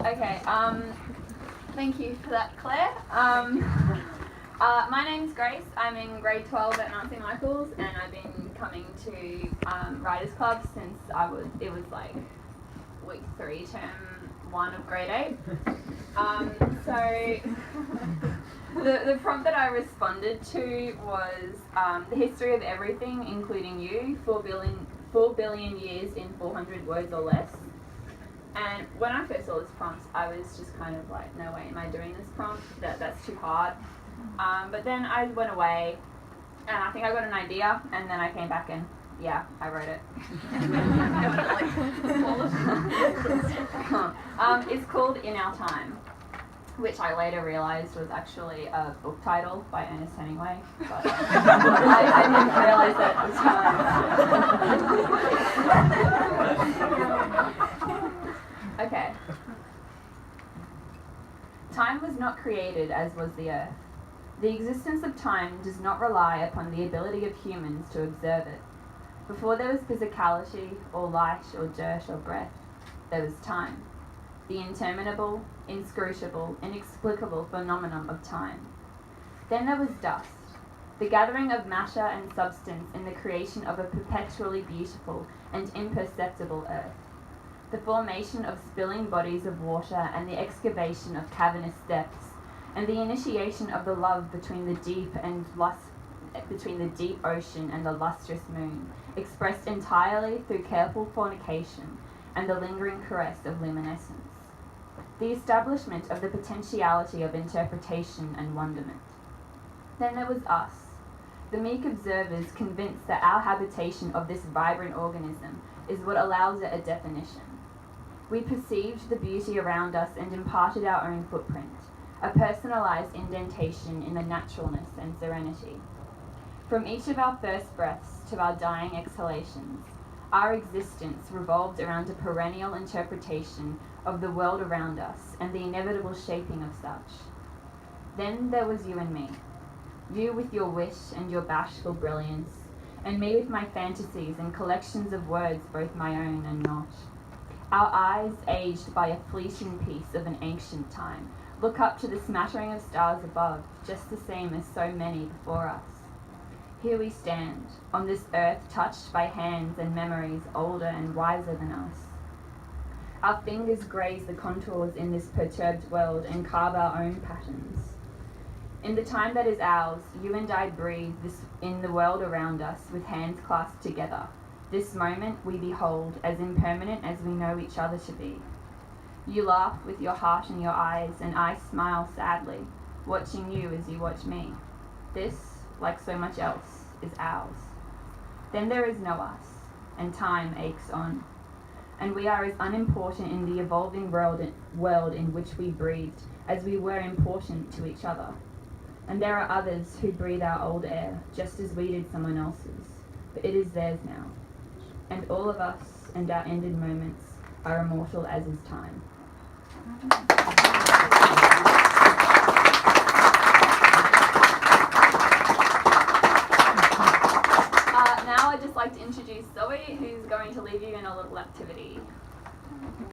Okay, thank you for that, Claire. My name's Grace. I'm in grade 12 at Nancy Michaels, and I've been coming to Writers Club since it was like week 3, term 1 of grade 8. So the prompt that I responded to was the history of everything, including you, 4 billion years in 400 words or less. And when I first saw this prompt, I was just kind of like, no way am I doing this prompt, that's too hard. But then I went away, and I think I got an idea, and then I came back and, yeah, I wrote it. It's called In Our Time, which I later realised was actually a book title by Ernest Hemingway, but I didn't realise that at the time. Okay. Time was not created as was the earth. The existence of time does not rely upon the ability of humans to observe it. Before there was physicality, or light, or dirt, or breath, there was time. The interminable, inscrutable, inexplicable phenomenon of time. Then there was dust, the gathering of matter and substance in the creation of a perpetually beautiful and imperceptible earth. The formation of spilling bodies of water and the excavation of cavernous depths, and the initiation of the love between the deep ocean and the lustrous moon, expressed entirely through careful fornication and the lingering caress of luminescence. The establishment of the potentiality of interpretation and wonderment. Then there was us, the meek observers convinced that our habitation of this vibrant organism is what allows it a definition. We perceived the beauty around us and imparted our own footprint, a personalised indentation in the naturalness and serenity. From each of our first breaths to our dying exhalations, our existence revolved around a perennial interpretation of the world around us and the inevitable shaping of such. Then there was you and me, you with your wish and your bashful brilliance, and me with my fantasies and collections of words both my own and not. Our eyes, aged by a fleeting piece of an ancient time, look up to the smattering of stars above, just the same as so many before us. Here we stand, on this earth touched by hands and memories older and wiser than us. Our fingers graze the contours in this perturbed world and carve our own patterns. In the time that is ours, you and I breathe this in the world around us with hands clasped together. This moment we behold as impermanent as we know each other to be. You laugh with your heart in your eyes, and I smile sadly, watching you as you watch me. This, like so much else, is ours. Then there is no us, and time aches on. And we are as unimportant in the evolving world in which we breathed as we were important to each other. And there are others who breathe our old air, just as we did someone else's, but it is theirs now. And all of us and our ended moments are immortal as is time.